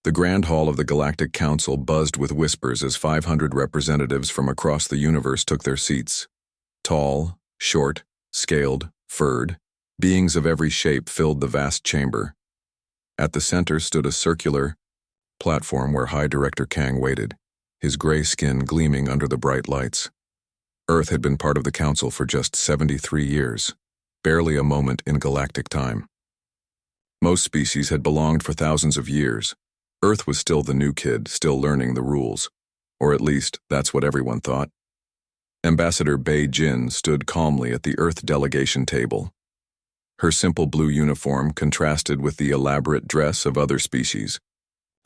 The Grand Hall of the Galactic Council buzzed with whispers as 500 representatives from across the universe took their seats. Tall, short, scaled, furred, beings of every shape filled the vast chamber. At the center stood a circular platform where High Director Kang waited, his gray skin gleaming under the bright lights. Earth had been part of the Council for just 73 years, barely a moment in galactic time. Most species had belonged for thousands of years. Earth was still the new kid, still learning the rules. Or at least, that's what everyone thought. Ambassador Bei Jin stood calmly at the Earth delegation table. Her simple blue uniform contrasted with the elaborate dress of other species.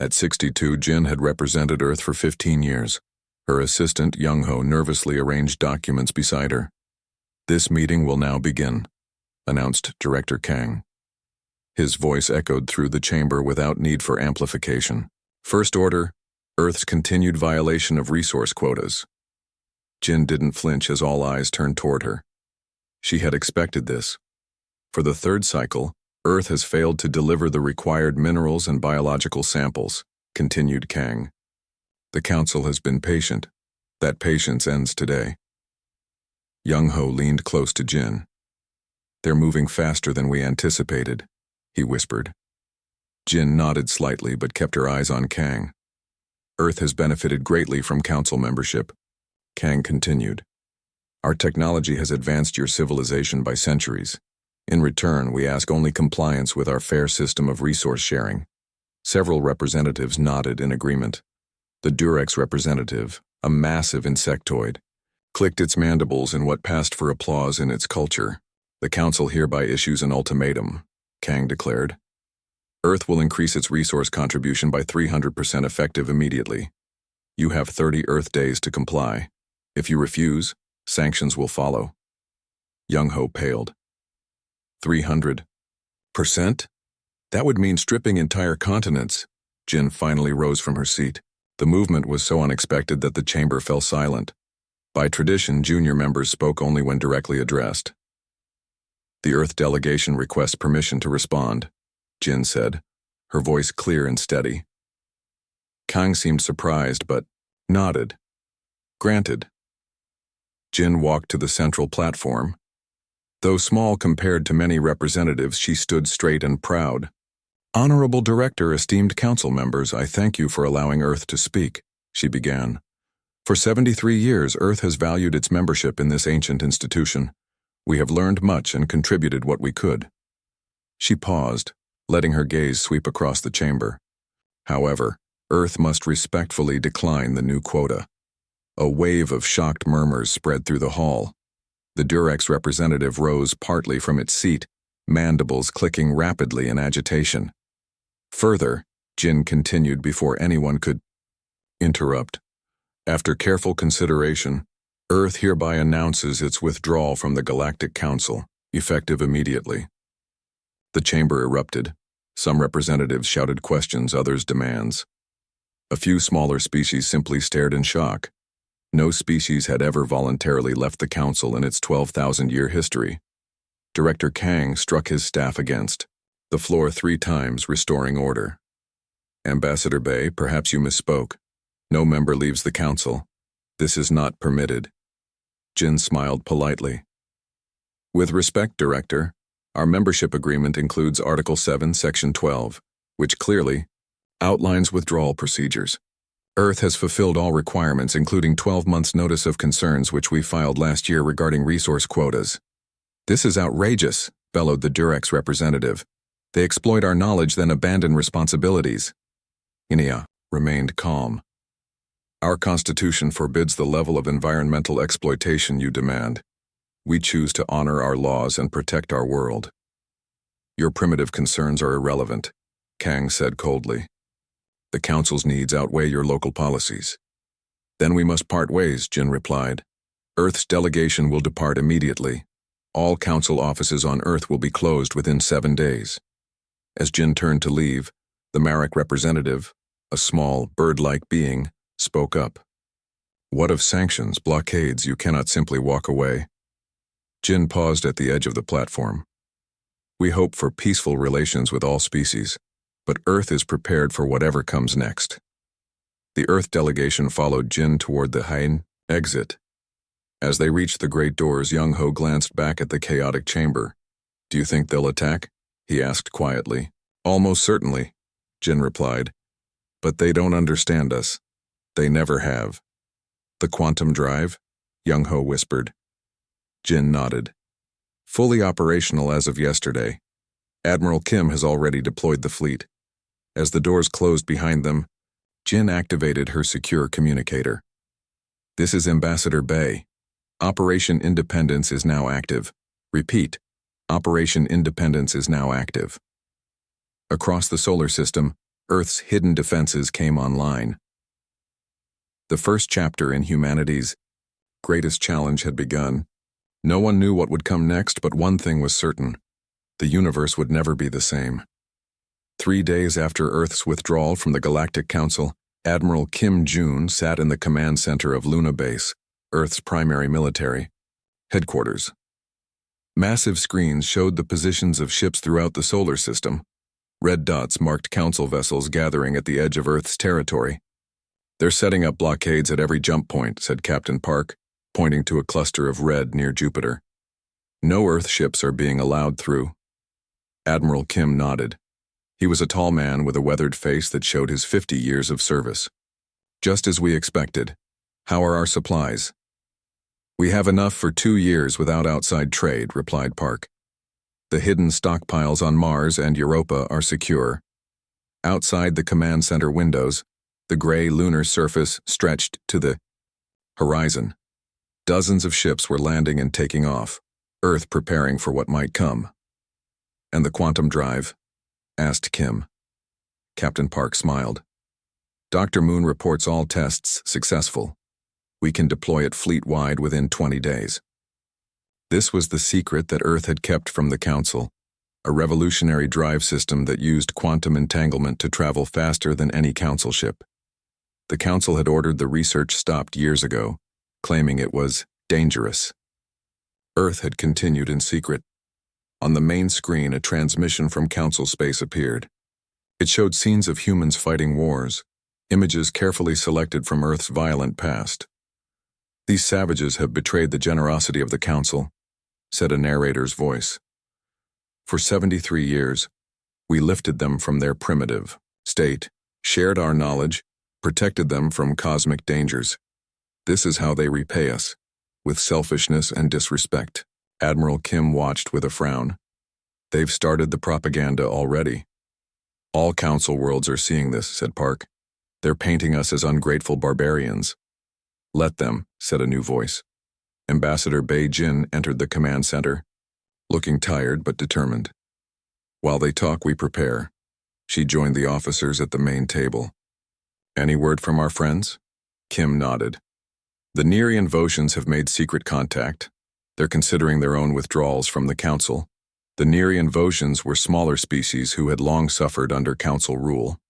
At 62, Jin had represented Earth for 15 years. Her assistant, Young-ho, nervously arranged documents beside her. "This meeting will now begin," announced Director Kang. His voice echoed through the chamber without need for amplification. "First order, Earth's continued violation of resource quotas." Jin didn't flinch as all eyes turned toward her. She had expected this. For the third cycle, Earth has failed to deliver the required minerals and biological samples, continued Kang. The Council has been patient. That patience ends today. Young-ho leaned close to Jin. "They're moving faster than we anticipated," he whispered. Jin nodded slightly but kept her eyes on Kang. "Earth has benefited greatly from Council membership," Kang continued. "Our technology has advanced your civilization by centuries. In return, we ask only compliance with our fair system of resource sharing." Several representatives nodded in agreement. The Durex representative, a massive insectoid, clicked its mandibles in what passed for applause in its culture. "The Council hereby issues an ultimatum," Kang declared. "Earth will increase its resource contribution by 300% effective immediately. You have 30 Earth days to comply. If you refuse, sanctions will follow." Young-ho paled. 300%? That would mean stripping entire continents. Jin finally rose from her seat. The movement was so unexpected that the chamber fell silent. By tradition, junior members spoke only when directly addressed. "The Earth delegation requests permission to respond," Jin said, her voice clear and steady. Kang seemed surprised but nodded. "Granted." Jin walked to the central platform. Though small compared to many representatives, she stood straight and proud. "Honorable Director, esteemed Council members, I thank you for allowing Earth to speak," she began. "For 73 years, Earth has valued its membership in this ancient institution. We have learned much and contributed what we could." She paused, letting her gaze sweep across the chamber. However, Earth must respectfully decline the new quota. A wave of shocked murmurs spread through the hall. The Durex representative rose partly from its seat, mandibles clicking rapidly in agitation. Further, Jin continued before anyone could interrupt. "After careful consideration, Earth hereby announces its withdrawal from the Galactic Council, effective immediately." The chamber erupted. Some representatives shouted questions, others demands. A few smaller species simply stared in shock. No species had ever voluntarily left the Council in its 12,000-year history. Director Kang struck his staff against the floor 3 times, restoring order. "Ambassador Bei, perhaps you misspoke. No member leaves the Council. This is not permitted." Jin smiled politely. "With respect, Director, our membership agreement includes Article 7, Section 12, which clearly outlines withdrawal procedures. Earth has fulfilled all requirements, including 12 months' notice of concerns which we filed last year regarding resource quotas." "This is outrageous," bellowed the Durex representative. "They exploit our knowledge, then abandon responsibilities." Inia remained calm. "Our Constitution forbids the level of environmental exploitation you demand. We choose to honor our laws and protect our world." "Your primitive concerns are irrelevant," Kang said coldly. "The Council's needs outweigh your local policies." "Then we must part ways," Jin replied. "Earth's delegation will depart immediately. All Council offices on Earth will be closed within 7 days." As Jin turned to leave, the Marek representative, a small, bird-like being, spoke up. "What of sanctions, blockades? You cannot simply walk away." Jin paused at the edge of the platform. "We hope for peaceful relations with all species, but Earth is prepared for whatever comes next. The Earth delegation followed Jin toward the Hain exit. As they reached the great doors, Young-ho glanced back at the chaotic chamber. "Do you think they'll attack?" he asked quietly. "Almost certainly," Jin replied. "But they don't understand us. They never have." "The quantum drive?" Young-ho whispered. Jin nodded. "Fully operational as of yesterday. Admiral Kim has already deployed the fleet." As the doors closed behind them, Jin activated her secure communicator. "This is Ambassador Bay. Operation Independence is now active. Repeat, Operation Independence is now active." Across the solar system, Earth's hidden defenses came online. The first chapter in humanity's greatest challenge had begun. No one knew what would come next, but one thing was certain. The universe would never be the same. 3 days after Earth's withdrawal from the Galactic Council, Admiral Kim Jun sat in the command center of Luna Base, Earth's primary military headquarters. Massive screens showed the positions of ships throughout the solar system. Red dots marked Council vessels gathering at the edge of Earth's territory. "They're setting up blockades at every jump point," said Captain Park, pointing to a cluster of red near Jupiter. "No Earth ships are being allowed through." Admiral Kim nodded. He was a tall man with a weathered face that showed his 50 years of service. "Just as we expected. How are our supplies?" "We have enough for 2 years without outside trade," replied Park. "The hidden stockpiles on Mars and Europa are secure." Outside the command center windows, the gray lunar surface stretched to the horizon. Dozens of ships were landing and taking off, Earth preparing for what might come. "And the quantum drive?" asked Kim. Captain Park smiled. "Dr. Moon reports all tests successful. We can deploy it fleet-wide within 20 days. This was the secret that Earth had kept from the Council, a revolutionary drive system that used quantum entanglement to travel faster than any Council ship. The Council had ordered the research stopped years ago, claiming it was dangerous. Earth had continued in secret. On the main screen, a transmission from Council space appeared. It showed scenes of humans fighting wars, images carefully selected from Earth's violent past. "These savages have betrayed the generosity of the Council," said a narrator's voice. "For 73 years, we lifted them from their primitive state, shared our knowledge, protected them from cosmic dangers. This is how they repay us, with selfishness and disrespect." Admiral Kim watched with a frown. "They've started the propaganda already." "All Council worlds are seeing this," said Park. "They're painting us as ungrateful barbarians." "Let them," said a new voice. Ambassador Bei Jin entered the command center, looking tired but determined. "While they talk, we prepare." She joined the officers at the main table. "Any word from our friends?" Kim nodded. "The Nerian Voshians have made secret contact. They're considering their own withdrawals from the Council. The Nerian Voshians were smaller species who had long suffered under Council rule.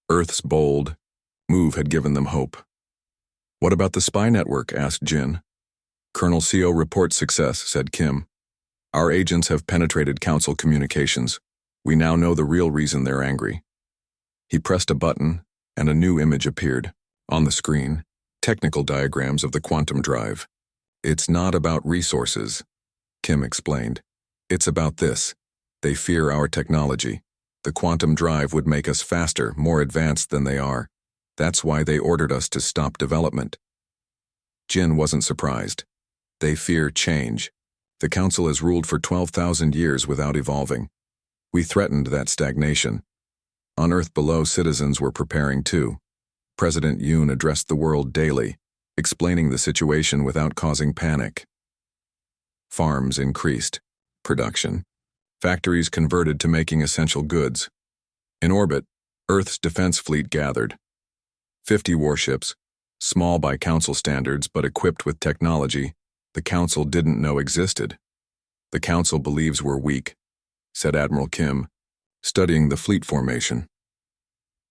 Earth's bold move had given them hope." "What about the spy network?" asked Jin. "Colonel Seo reports success," said Kim. "Our agents have penetrated Council communications. We now know the real reason they're angry." He pressed a button, and a new image appeared. On the screen, technical diagrams of the quantum drive. "It's not about resources," Kim explained. "It's about this. They fear our technology. The quantum drive would make us faster, more advanced than they are. That's why they ordered us to stop development." Jin wasn't surprised. They fear change. The Council has ruled for 12,000 years without evolving. We threatened that stagnation. On Earth below, citizens were preparing too. President Yoon addressed the world daily, explaining the situation without causing panic. Farms increased production. Factories converted to making essential goods. In orbit, Earth's defense fleet gathered. 50 warships, small by Council standards but equipped with technology the Council didn't know existed. "The Council believes we're weak," said Admiral Kim, studying the fleet formation.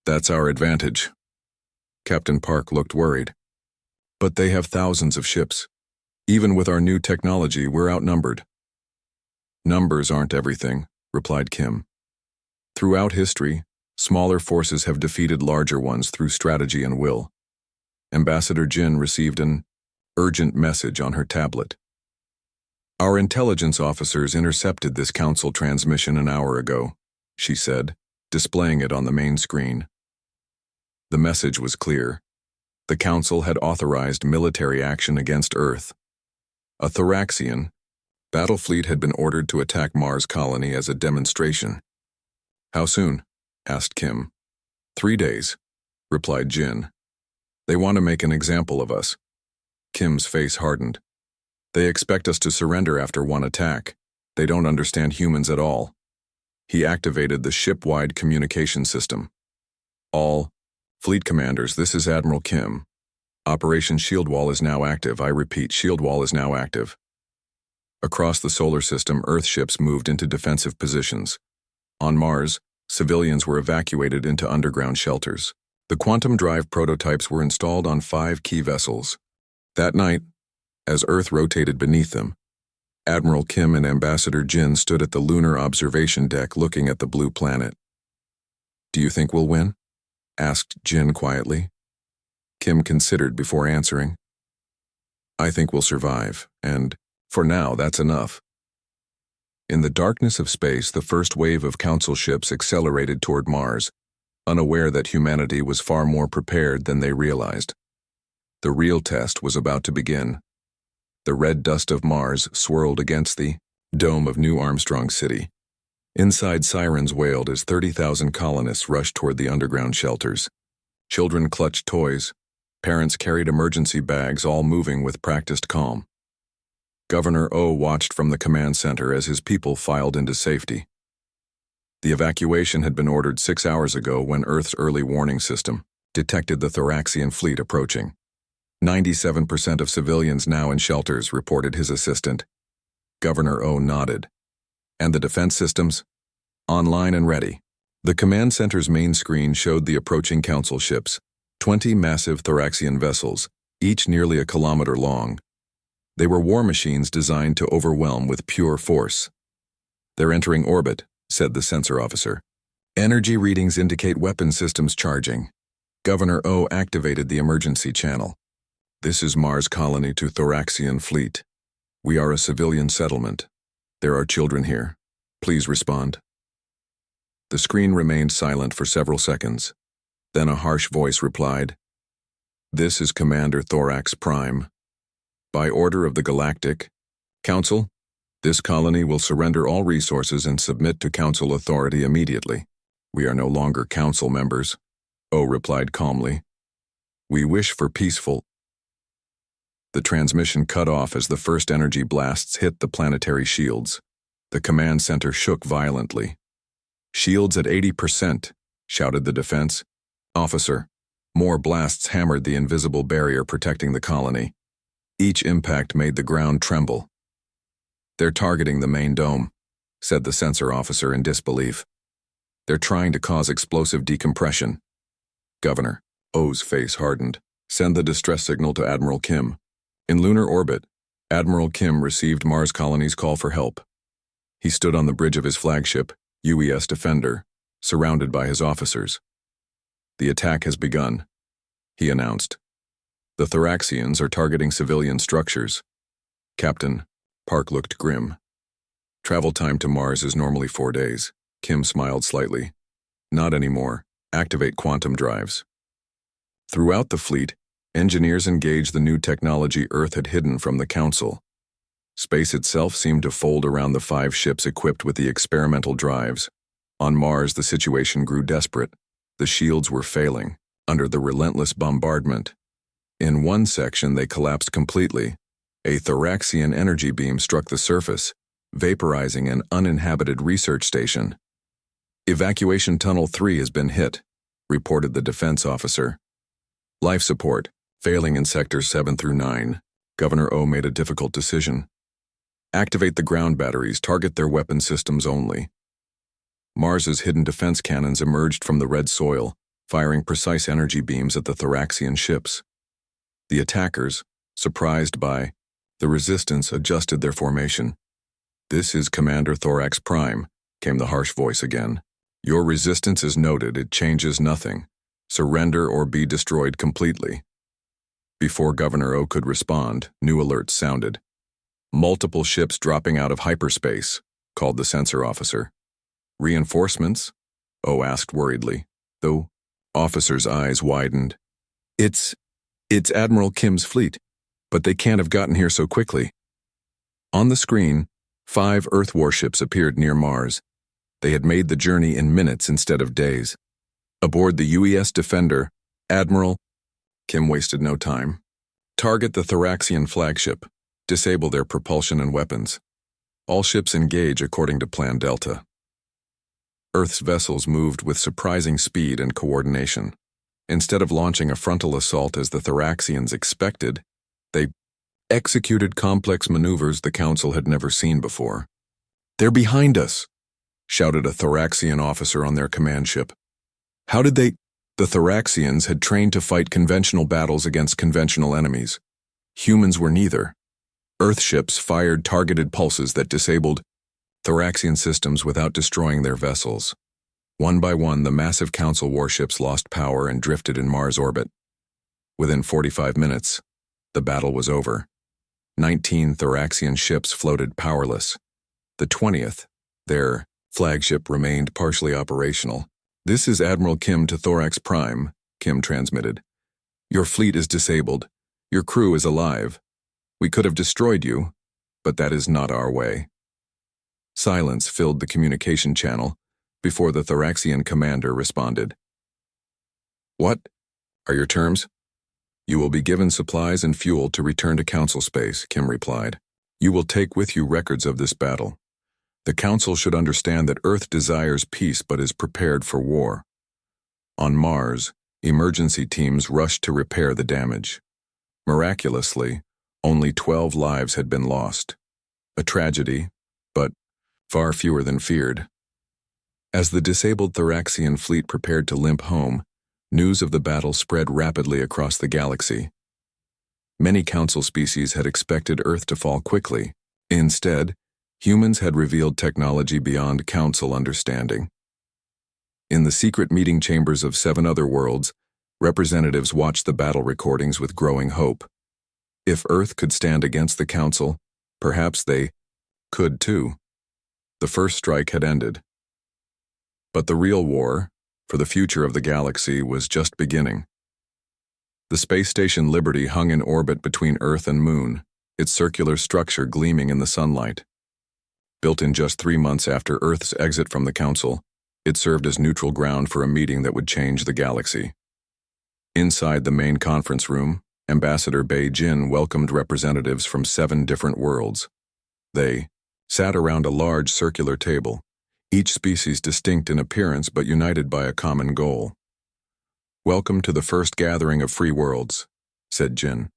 "That's our advantage." Captain Park looked worried. "But they have thousands of ships. Even with our new technology, we're outnumbered." "Numbers aren't everything," replied Kim. "Throughout history, Smaller forces have defeated larger ones through strategy and will. Ambassador Jin received an urgent message on her tablet. Our intelligence officers intercepted this council transmission an hour ago, she said, displaying it on the main screen. The message was clear. The council had authorized military action against Earth. A Thoraxian battle fleet had been ordered to attack Mars colony as a demonstration. How soon? Asked Kim. 3 days, replied Jin. They want to make an example of us. Kim's face hardened. They expect us to surrender after one attack. They don't understand humans at all. He activated the ship-wide communication system. All fleet commanders, this is Admiral Kim. Operation Shield Wall is now active. I repeat, Shield Wall is now active. Across the solar system, Earth ships moved into defensive positions. On Mars, civilians were evacuated into underground shelters. The quantum drive prototypes were installed on 5 key vessels. That night, as Earth rotated beneath them, Admiral Kim and Ambassador Jin stood at the lunar observation deck looking at the blue planet. Do you think we'll win? Asked Jin quietly. Kim considered before answering. I think we'll survive, and for now, that's enough. In the darkness of space, the first wave of Council ships accelerated toward Mars, unaware that humanity was far more prepared than they realized. The real test was about to begin. The red dust of Mars swirled against the dome of New Armstrong City. Inside, sirens wailed as 30,000 colonists rushed toward the underground shelters. Children clutched toys. Parents carried emergency bags, all moving with practiced calm. Governor O watched from the command center as his people filed into safety. The evacuation had been ordered 6 hours ago when Earth's early warning system detected the Thoraxian fleet approaching. 97% of civilians now in shelters, reported his assistant. Governor O nodded. And the defense systems? Online and ready. The command center's main screen showed the approaching council ships, 20 massive Thoraxian vessels, each nearly a kilometer long. They were war machines designed to overwhelm with pure force. They're entering orbit, said the sensor officer. Energy readings indicate weapon systems charging. Governor O activated the emergency channel. This is Mars colony to Thoraxian fleet. We are a civilian settlement. There are children here. Please respond. The screen remained silent for several seconds. Then a harsh voice replied, This is Commander Thorax Prime. By order of the Galactic Council, this colony will surrender all resources and submit to Council authority immediately. We are no longer Council members, O replied calmly. We wish for peaceful. The transmission cut off as the first energy blasts hit the planetary shields. The command center shook violently. Shields at 80%, shouted the defense officer. More blasts hammered the invisible barrier protecting the colony. Each impact made the ground tremble. They're targeting the main dome, said the sensor officer in disbelief. They're trying to cause explosive decompression. Governor O's face hardened. Send the distress signal to Admiral Kim. In lunar orbit, Admiral Kim received Mars colony's call for help. He stood on the bridge of his flagship, UES Defender, surrounded by his officers. The attack has begun, he announced. The Thoraxians are targeting civilian structures. Captain Park looked grim. Travel time to Mars is normally 4 days. Kim smiled slightly. Not anymore. Activate quantum drives. Throughout the fleet, engineers engaged the new technology Earth had hidden from the Council. Space itself seemed to fold around the 5 ships equipped with the experimental drives. On Mars, the situation grew desperate. The shields were failing, under the relentless bombardment. In one section, they collapsed completely. A Thoraxian energy beam struck the surface, vaporizing an uninhabited research station. Evacuation Tunnel 3 has been hit, reported the defense officer. Life support, failing in sectors 7 through 9. Governor O made a difficult decision. Activate the ground batteries, target their weapon systems only. Mars's hidden defense cannons emerged from the red soil, firing precise energy beams at the Thoraxian ships. The attackers, surprised by the resistance, adjusted their formation. This is Commander Thorax Prime, came the harsh voice again. Your resistance is noted, it changes nothing. Surrender or be destroyed completely. Before Governor O could respond, new alerts sounded. Multiple ships dropping out of hyperspace, called the sensor officer. Reinforcements? O asked worriedly, though officer's eyes widened. It's Admiral Kim's fleet, but they can't have gotten here so quickly. On the screen, 5 Earth warships appeared near Mars. They had made the journey in minutes instead of days. Aboard the UES Defender, Admiral Kim wasted no time. Target the Thoraxian flagship. Disable their propulsion and weapons. All ships engage according to Plan Delta. Earth's vessels moved with surprising speed and coordination. Instead of launching a frontal assault as the Thoraxians expected, they executed complex maneuvers the Council had never seen before. "They're behind us," shouted a Thoraxian officer on their command ship. "How did they—" The Thoraxians had trained to fight conventional battles against conventional enemies. Humans were neither. Earth ships fired targeted pulses that disabled Thoraxian systems without destroying their vessels. One by one, the massive Council warships lost power and drifted in Mars orbit. Within 45 minutes, the battle was over. 19 Thoraxian ships floated powerless. The 20th, their flagship, remained partially operational. "This is Admiral Kim to Thorax Prime," Kim transmitted. "Your fleet is disabled. Your crew is alive. We could have destroyed you, but that is not our way." Silence filled the communication channel before the Thoraxian commander responded. "What are your terms?" "You will be given supplies and fuel to return to Council space," Kim replied. "You will take with you records of this battle. The Council should understand that Earth desires peace but is prepared for war." On Mars, emergency teams rushed to repair the damage. Miraculously, only 12 lives had been lost. A tragedy, but far fewer than feared. As the disabled Thoraxian fleet prepared to limp home, news of the battle spread rapidly across the galaxy. Many Council species had expected Earth to fall quickly. Instead, humans had revealed technology beyond Council understanding. In the secret meeting chambers of 7 other worlds, representatives watched the battle recordings with growing hope. If Earth could stand against the Council, perhaps they could too. The first strike had ended. But the real war, for the future of the galaxy, was just beginning. The space station Liberty hung in orbit between Earth and Moon, its circular structure gleaming in the sunlight. Built in just 3 months after Earth's exit from the Council, it served as neutral ground for a meeting that would change the galaxy. Inside the main conference room, Ambassador Bei Jin welcomed representatives from 7 different worlds. They sat around a large circular table, each species distinct in appearance but united by a common goal. "Welcome to the first gathering of free worlds," said Jin.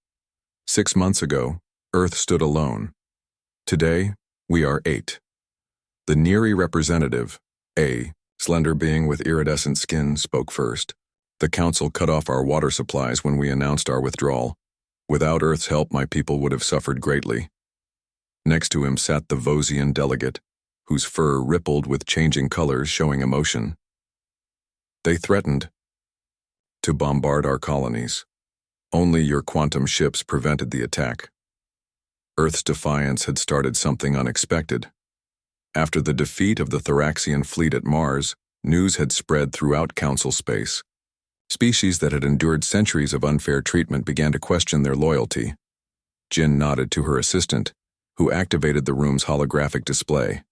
6 months ago, Earth stood alone. Today, we are 8. The Neri representative, a slender being with iridescent skin, spoke first. "The Council cut off our water supplies when we announced our withdrawal. Without Earth's help, my people would have suffered greatly." Next to him sat the Vosian delegate, whose fur rippled with changing colors showing emotion. "They threatened to bombard our colonies. Only your quantum ships prevented the attack." Earth's defiance had started something unexpected. After the defeat of the Thoraxian fleet at Mars, news had spread throughout Council space. Species that had endured centuries of unfair treatment began to question their loyalty. Jin nodded to her assistant, who activated the room's holographic display.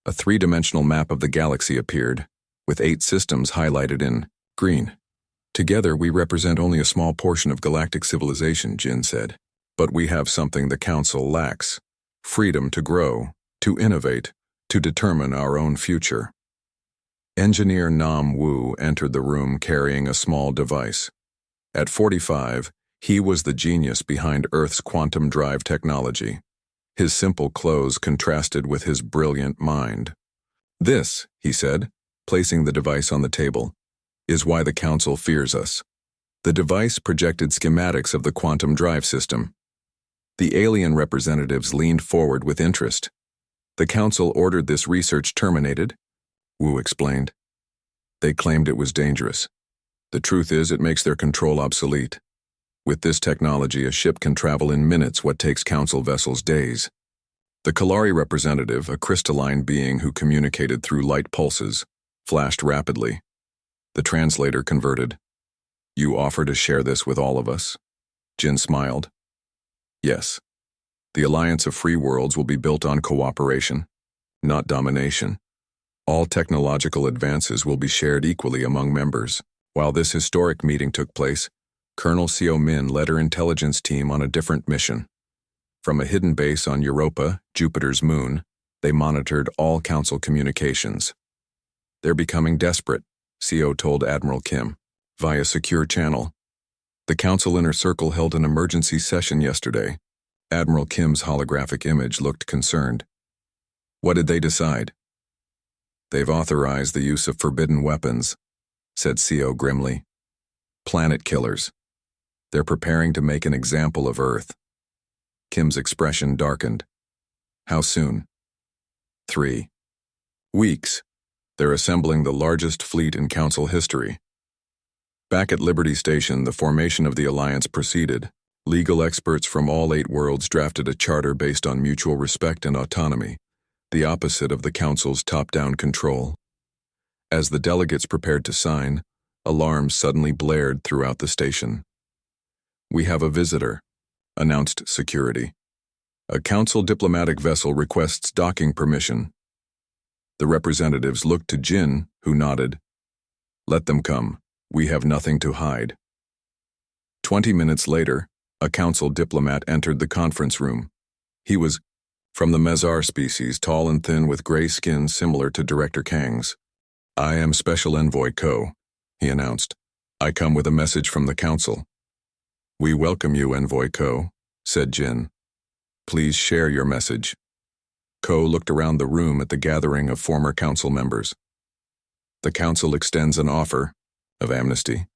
A 3-dimensional map of the galaxy appeared, with 8 systems highlighted in green. "Together, we represent only a small portion of galactic civilization," Jin said. "But we have something the Council lacks: freedom to grow, to innovate, to determine our own future." Engineer Nam Wu entered the room carrying a small device. At 45, he was the genius behind Earth's quantum drive technology. His simple clothes contrasted with his brilliant mind. "This," he said, placing the device on the table, "is why the Council fears us." The device projected schematics of the quantum drive system. The alien representatives leaned forward with interest. "The Council ordered this research terminated," Wu explained. They claimed it was dangerous. The truth is, it makes their control obsolete. With this technology, a ship can travel in minutes what takes Council vessels days. The Kalari representative, a crystalline being who communicated through light pulses, flashed rapidly. The translator converted. "You offer to share this with all of us?" Jin smiled. "Yes. The Alliance of Free Worlds will be built on cooperation, not domination. All technological advances will be shared equally among members." While this historic meeting took place, Colonel Seo Min led her intelligence team on a different mission. From a hidden base on Europa, Jupiter's moon, they monitored all Council communications. "They're becoming desperate," Seo told Admiral Kim, via secure channel. The Council Inner Circle held an emergency session yesterday. Admiral Kim's holographic image looked concerned. "What did they decide?" "They've authorized the use of forbidden weapons," said Seo grimly. "Planet killers. They're preparing to make an example of Earth." Kim's expression darkened. "How soon?" 3 weeks. They're assembling the largest fleet in Council history. Back at Liberty Station, the formation of the Alliance proceeded. Legal experts from all 8 worlds drafted a charter based on mutual respect and autonomy, the opposite of the Council's top-down control. As the delegates prepared to sign, alarms suddenly blared throughout the station. "We have a visitor," announced security. "A Council diplomatic vessel requests docking permission." The representatives looked to Jin, who nodded. "Let them come. We have nothing to hide." 20 minutes later, a Council diplomat entered the conference room. He was from the Mezar species, tall and thin with gray skin similar to Director Kang's. "I am Special Envoy Ko," he announced. "I come with a message from the Council." "We welcome you, Envoy Ko," said Jin. "Please share your message." Ko looked around the room at the gathering of former Council members. "The Council extends an offer of amnesty.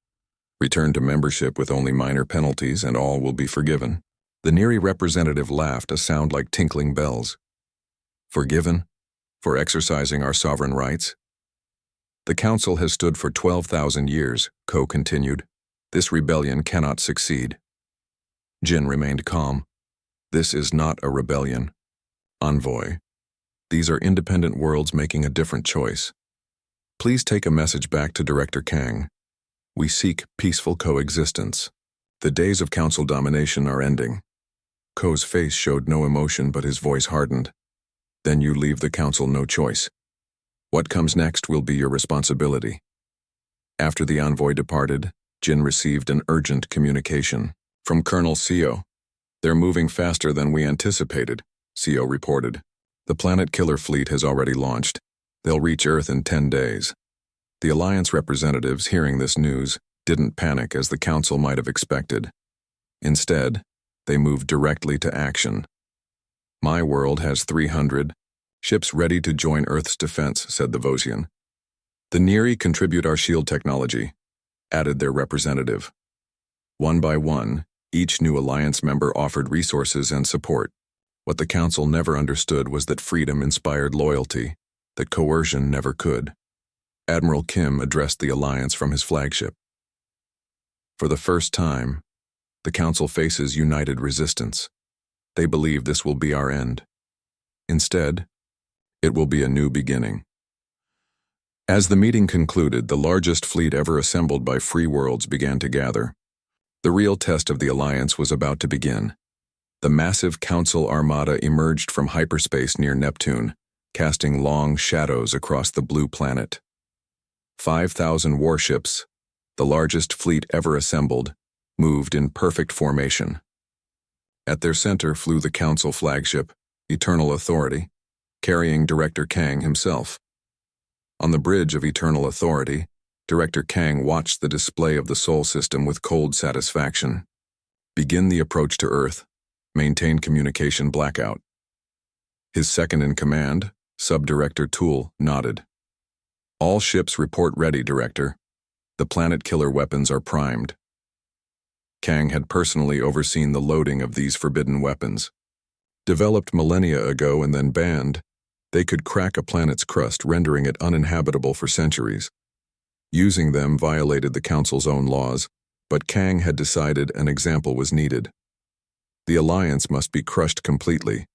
Return to membership with only minor penalties and all will be forgiven." The Neri representative laughed, a sound like tinkling bells. "Forgiven? For exercising our sovereign rights?" "The Council has stood for 12,000 years, Ko continued. "This rebellion cannot succeed." Jin remained calm. "This is not a rebellion. Envoy. These are independent worlds making a different choice. Please take a message back to Director Kang. We seek peaceful coexistence. The days of Council domination are ending." Ko's face showed no emotion, but his voice hardened. "Then you leave the Council no choice. What comes next will be your responsibility." After the envoy departed, Jin received an urgent communication from Colonel Seo. "They're moving faster than we anticipated," Seo reported. "The planet killer fleet has already launched. They'll reach Earth in 10 days. The Alliance representatives, hearing this news, didn't panic as the Council might have expected. Instead, they moved directly to action. "My world has 300 ships ready to join Earth's defense," said the Vosian. "The Neri contribute our shield technology," added their representative. One by one, each new Alliance member offered resources and support. What the Council never understood was that freedom inspired loyalty, that coercion never could. Admiral Kim addressed the Alliance from his flagship. "For the first time, the Council faces united resistance. They believe this will be our end. Instead, it will be a new beginning." As the meeting concluded, the largest fleet ever assembled by free worlds began to gather. The real test of the Alliance was about to begin. The massive Council armada emerged from hyperspace near Neptune, casting long shadows across the blue planet. 5,000 warships, the largest fleet ever assembled, moved in perfect formation. At their center flew the Council flagship, Eternal Authority, carrying Director Kang himself. On the bridge of Eternal Authority, Director Kang watched the display of the Sol system with cold satisfaction. "Begin the approach to Earth. Maintain communication blackout." His second-in-command, Sub-Director Tool, nodded. "All ships report ready, Director. The planet killer weapons are primed." Kang had personally overseen the loading of these forbidden weapons. Developed millennia ago and then banned, they could crack a planet's crust, rendering it uninhabitable for centuries. Using them violated the Council's own laws, but Kang had decided an example was needed. The Alliance must be crushed completely,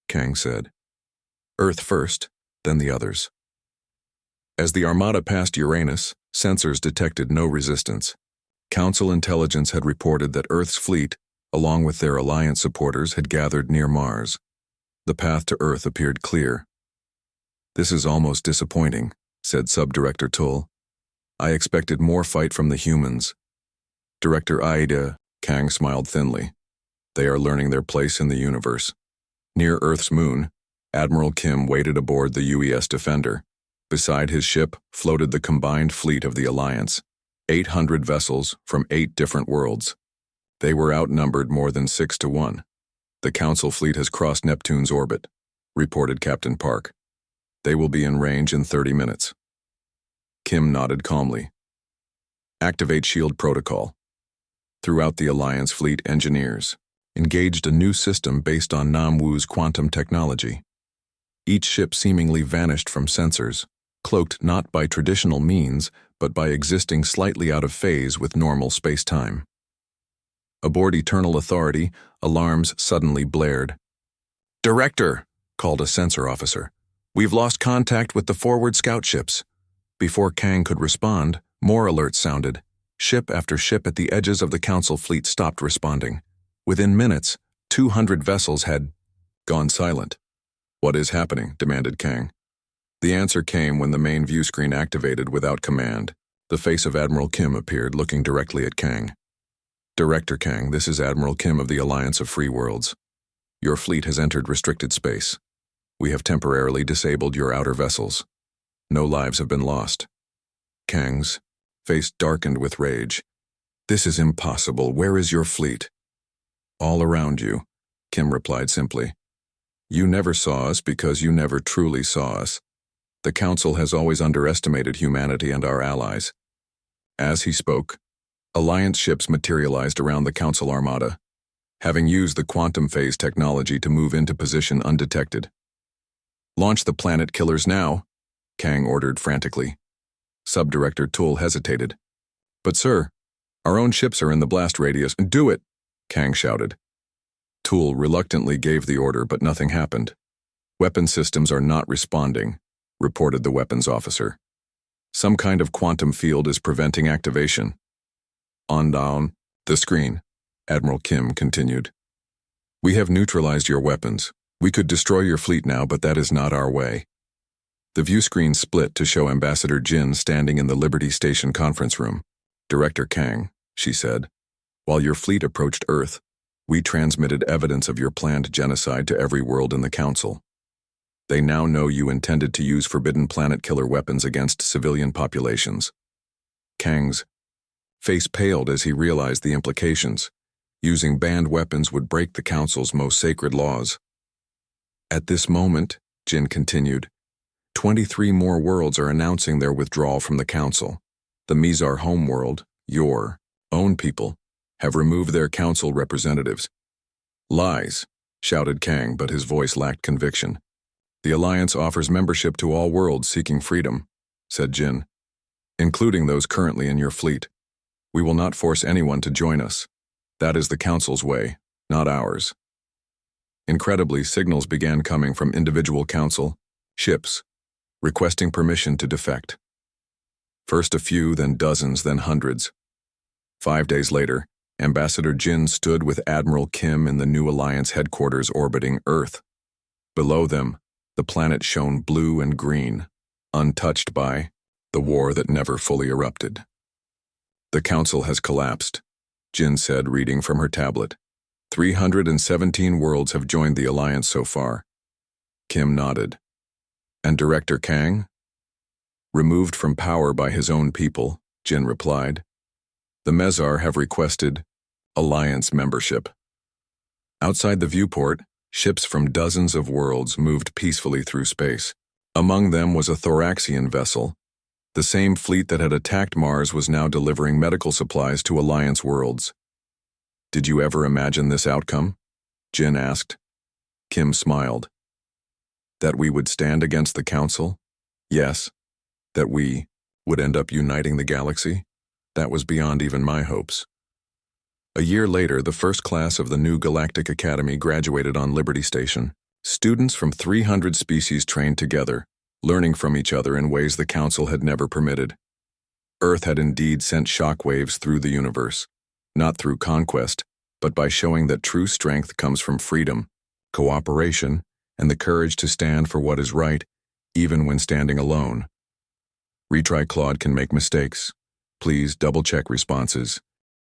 Kang said. Earth first, then the others. As the Armada passed Uranus, sensors detected no resistance. Council intelligence had reported that Earth's fleet, along with their Alliance supporters, had gathered near Mars. The path to Earth appeared clear. This is almost disappointing, said Subdirector Tull. I expected more fight from the humans. Director Aida, Kang smiled thinly. They are learning their place in the universe. Near Earth's moon, Admiral Kim waited aboard the UES Defender. Beside his ship floated the combined fleet of the Alliance, 800 vessels from 8 different worlds. They were outnumbered more than 6 to 1. The Council fleet has crossed Neptune's orbit, reported Captain Park. They will be in range in 30 minutes. Kim nodded calmly. Activate shield protocol. Throughout the Alliance fleet, engineers engaged a new system based on Namwoo's quantum technology. Each ship seemingly vanished from sensors, cloaked not by traditional means, but by existing slightly out of phase with normal space-time. Aboard Eternal Authority, alarms suddenly blared. "Director," called a sensor officer. "We've lost contact with the forward scout ships." Before Kang could respond, more alerts sounded. Ship after ship at the edges of the Council fleet stopped responding. Within minutes, 200 vessels had gone silent. "What is happening?" demanded Kang. The answer came when the main view screen activated without command. The face of Admiral Kim appeared, looking directly at Kang. "Director Kang, this is Admiral Kim of the Alliance of Free Worlds. Your fleet has entered restricted space. We have temporarily disabled your outer vessels. No lives have been lost." Kang's face darkened with rage. "This is impossible. Where is your fleet?" "All around you," Kim replied simply. "You never saw us because you never truly saw us. The Council has always underestimated humanity and our allies." As he spoke, Alliance ships materialized around the Council Armada, having used the quantum phase technology to move into position undetected. "Launch the planet killers now," Kang ordered frantically. Subdirector Tull hesitated. "But sir, our own ships are in the blast radius." "Do it," Kang shouted. Tull reluctantly gave the order, but nothing happened. "Weapon systems are not responding," reported the weapons officer. "Some kind of quantum field is preventing activation." "On down the screen," Admiral Kim continued. "We have neutralized your weapons. We could destroy your fleet now, but that is not our way." The view screen split to show Ambassador Jin standing in the Liberty Station conference room. "Director Kang," she said, "while your fleet approached Earth, we transmitted evidence of your planned genocide to every world in the Council. They now know you intended to use forbidden planet-killer weapons against civilian populations." Kang's face paled as he realized the implications. Using banned weapons would break the Council's most sacred laws. "At this moment," Jin continued, 23 more worlds are announcing their withdrawal from the Council. The Mizar homeworld, your own people, have removed their Council representatives." "Lies," shouted Kang, but his voice lacked conviction. "The Alliance offers membership to all worlds seeking freedom," said Jin, "including those currently in your fleet. We will not force anyone to join us. That is the Council's way, not ours." Incredibly, signals began coming from individual Council ships, requesting permission to defect. First a few, then dozens, then hundreds. 5 days later, Ambassador Jin stood with Admiral Kim in the new Alliance headquarters orbiting Earth. Below them, the planet shone blue and green, untouched by the war that never fully erupted. "The Council has collapsed," Jin said, reading from her tablet. 317 worlds have joined the Alliance so far." Kim nodded. "And Director Kang?" "Removed from power by his own people," Jin replied. "The Mezar have requested Alliance membership." Outside the viewport, ships from dozens of worlds moved peacefully through space. Among them was a Thoraxian vessel. The same fleet that had attacked Mars was now delivering medical supplies to Alliance worlds. "Did you ever imagine this outcome?" Jin asked. Kim smiled. "That we would stand against the Council? Yes. That we would end up uniting the galaxy? That was beyond even my hopes. A year later, the first class of the new Galactic Academy graduated on Liberty Station. Students from 300 species trained together, learning from each other in ways the Council had never permitted. Earth had indeed sent shockwaves through the universe, not through conquest, but by showing that true strength comes from freedom, cooperation, and the courage to stand for what is right, even when standing alone. Retry Claude can make mistakes. Please double-check responses.